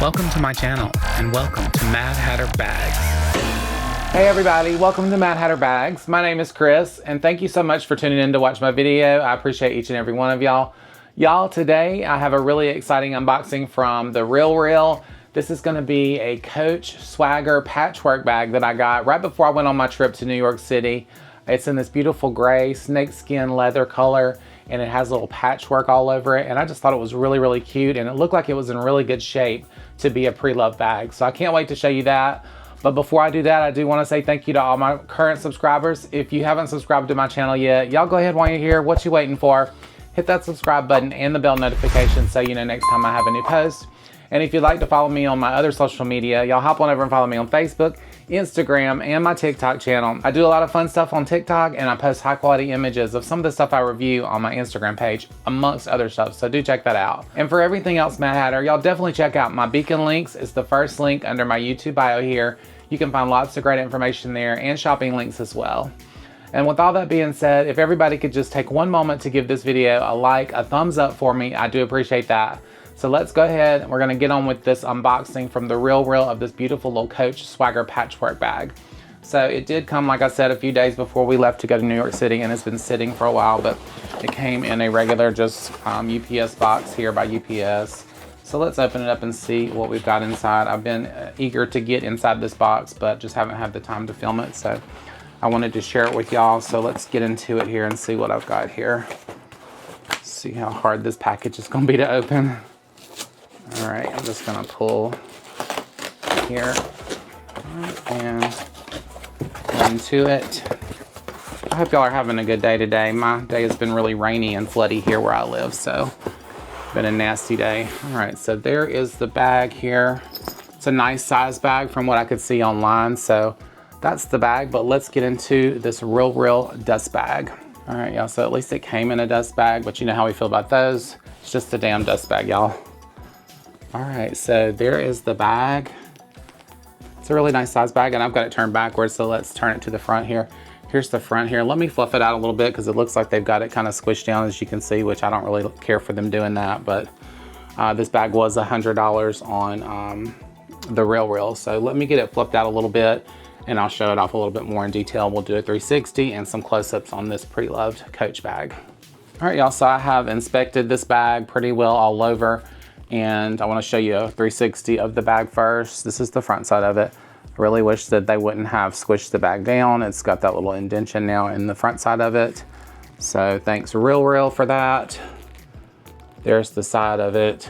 Welcome to my channel, and welcome to Mad Hatter Bags. Hey everybody, welcome to Mad Hatter Bags. My name is Chris, and thank you so much for tuning in to watch my video. I appreciate each and every one of y'all. Today I have a really exciting unboxing from the RealReal. This is gonna be a Coach Swagger patchwork bag that I got right before I went on my trip to New York City. It's in this beautiful gray snakeskin leather color, and it has a little patchwork all over it, and I just thought it was really, really cute, and it looked like it was in really good shape to be a Preloved bag. So I can't wait to show you that. But before I do that, I do want to say thank you to all my current subscribers. If you haven't subscribed to my channel yet, y'all go ahead while you're here. What you waiting for? Hit that subscribe button and the bell notification so you know next time I have a new post. And if you'd like to follow me on my other social media, y'all hop on over and follow me on Facebook, Instagram, and my TikTok channel. I do a lot of fun stuff on TikTok, and I post high quality images of some of the stuff I review on my Instagram page, amongst other stuff, so do check that out. And for everything else Mad Hatter, y'all definitely check out my beacon links. It's the first link under my YouTube bio here. You can find lots of great information there and shopping links as well. And with all that being said, if everybody could just take one moment to give this video a like, a thumbs up for me, I do appreciate that. So let's go ahead and we're gonna get on with this unboxing from the RealReal of this beautiful little Coach Swagger patchwork bag. So it did come, like I said, a few days before we left to go to New York City, and it's been sitting for a while, but it came in a regular just UPS box here by UPS. So let's open it up and see what we've got inside. I've been eager to get inside this box, but just haven't had the time to film it. So I wanted to share it with y'all. So let's get into it here and see what I've got here. See how hard this package is gonna be to open. All right, I'm just gonna pull here and into it. I hope y'all are having a good day today. My day has been really rainy and floody here where I live, so been a nasty day. All right, so there is the bag here. It's a nice size bag from what I could see online, so that's the bag, but let's get into this RealReal dust bag. All right, y'all, so at least it came in a dust bag, but you know how we feel about those. It's just a damn dust bag, y'all. All right, so there is the bag. It's a really nice size bag, and I've got it turned backwards, so let's turn it to the front here. Here's the front here. Let me fluff it out a little bit because it looks like they've got it kind of squished down, as you can see, which I don't really care for them doing that, but this bag was $100 on the RealReal. So let me get it flipped out a little bit, and I'll show it off a little bit more in detail. We'll do a 360 and some close-ups on this Preloved Coach bag. All right, y'all, so I have inspected this bag pretty well all over, and I want to show you a 360 of the bag first. This is the front side of it. I really wish that they wouldn't have squished the bag down. It's got that little indentation now in the front side of it. So thanks RealReal for that. There's the side of it.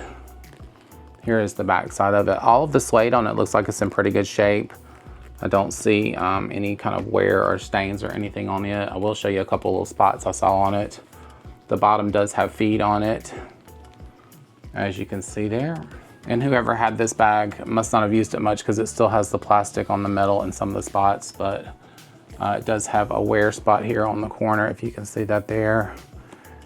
Here is the back side of it. All of the suede on it looks like it's in pretty good shape. I don't see any kind of wear or stains or anything on it. I will show you a couple little spots I saw on it. The bottom does have feed on it, as you can see there. And whoever had this bag must not have used it much because it still has the plastic on the metal in some of the spots, but it does have a wear spot here on the corner, if you can see that there.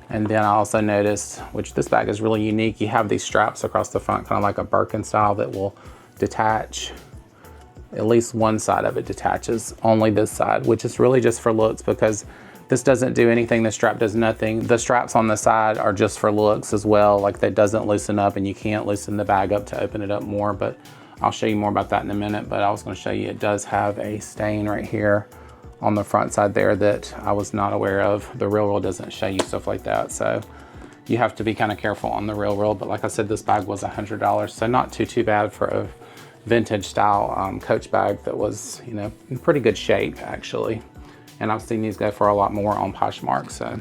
And then I also noticed, which this bag is really unique, you have these straps across the front, kind of like a Birkin style, that will detach. At least one side of it detaches, only this side, which is really just for looks because this doesn't do anything. The strap does nothing. The straps on the side are just for looks as well. Like, that doesn't loosen up, and you can't loosen the bag up to open it up more, but I'll show you more about that in a minute. But I was gonna show you, it does have a stain right here on the front side there that I was not aware of. The RealReal doesn't show you stuff like that, so you have to be kind of careful on the RealReal. But like I said, this bag was $100, so not too bad for a vintage style Coach bag that was, you know, in pretty good shape actually. And I've seen these go for a lot more on Patchwork, so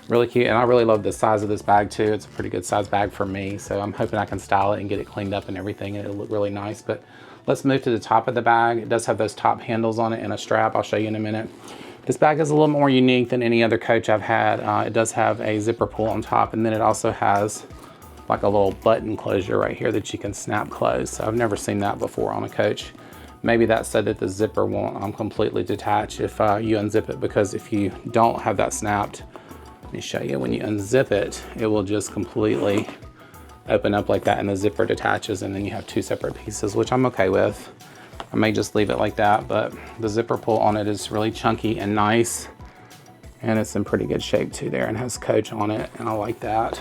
really cute. And I really love the size of this bag too. It's a pretty good size bag for me, so I'm hoping I can style it and get it cleaned up and everything, and it'll look really nice. But let's move to the top of the bag. It does have those top handles on it and a strap. I'll show you in a minute. This bag is a little more unique than any other Coach I've had. It does have a zipper pull on top, and then it also has like a little button closure right here that you can snap close. So I've never seen that before on a Coach. Maybe that's so that the zipper won't completely detach if you unzip it, because if you don't have that snapped, let me show you, when you unzip it, it will just completely open up like that, and the zipper detaches, and then you have two separate pieces, which I'm okay with. I may just leave it like that, but the zipper pull on it is really chunky and nice, and it's in pretty good shape too there, and has Coach on it, and I like that.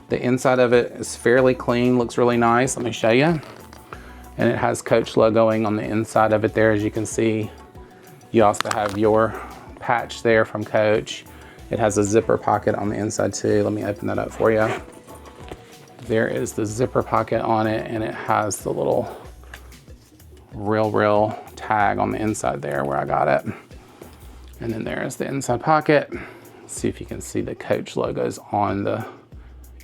The inside of it is fairly clean, looks really nice. Let me show you. And it has Coach logoing on the inside of it there, as you can see. You also have your patch there from Coach. It has a zipper pocket on the inside too. Let me open that up for you. There is the zipper pocket on it, and it has the little RealReal tag on the inside there where I got it. And then there's the inside pocket. See if you can see the Coach logos on the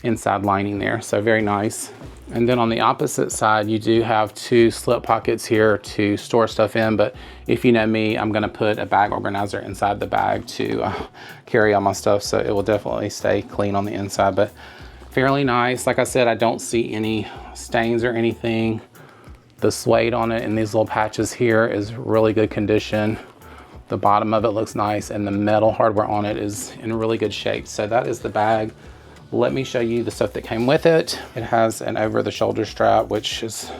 inside lining there. So very nice. And then on the opposite side, you do have two slip pockets here to store stuff in. But if you know me, I'm gonna put a bag organizer inside the bag to carry all my stuff. So it will definitely stay clean on the inside, but fairly nice. Like I said, I don't see any stains or anything. The suede on it and these little patches here is really good condition. The bottom of it looks nice, and the metal hardware on it is in really good shape. So that is the bag. Let me show you the stuff that came with it. It has an over-the-shoulder strap, which is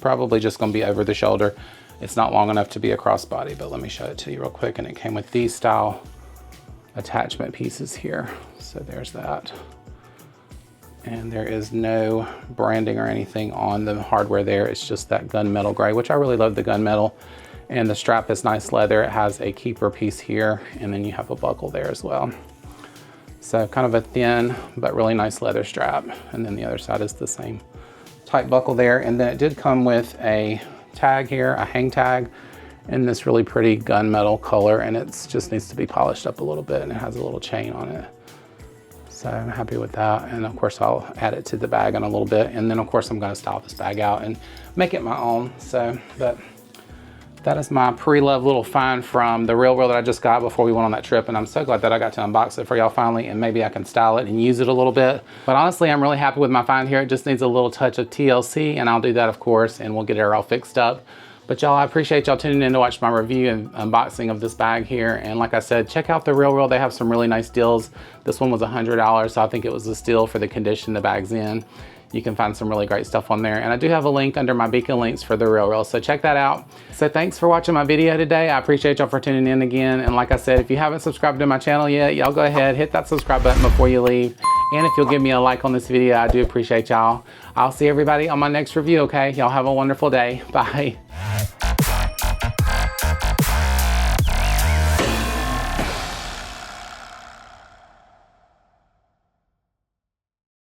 probably just gonna be over the shoulder. It's not long enough to be a crossbody, but let me show it to you real quick. And it came with these style attachment pieces here. So there's that. And there is no branding or anything on the hardware there. It's just that gunmetal gray, which I really love the gunmetal. And the strap is nice leather. It has a keeper piece here, and then you have a buckle there as well. So kind of a thin, but really nice leather strap. And then the other side is the same type buckle there. And then it did come with a tag here, a hang tag, in this really pretty gunmetal color. And it just needs to be polished up a little bit, and it has a little chain on it. So I'm happy with that. And of course I'll add it to the bag in a little bit. And then of course I'm gonna style this bag out and make it my own. So, but that is my pre-loved little find from the RealReal that I just got before we went on that trip. And I'm so glad that I got to unbox it for y'all finally, and maybe I can style it and use it a little bit. But honestly, I'm really happy with my find here. It just needs a little touch of TLC, and I'll do that of course, and we'll get it all fixed up. But y'all, I appreciate y'all tuning in to watch my review and unboxing of this bag here. And like I said, check out the RealReal. They have some really nice deals. This one was $100, so I think it was a steal for the condition the bag's in. You can find some really great stuff on there. And I do have a link under my beacon links for the RealReal, so check that out. So thanks for watching my video today. I appreciate y'all for tuning in again. And like I said, if you haven't subscribed to my channel yet, y'all go ahead, hit that subscribe button before you leave. And if you'll give me a like on this video, I do appreciate y'all. I'll see everybody on my next review, okay? Y'all have a wonderful day. Bye.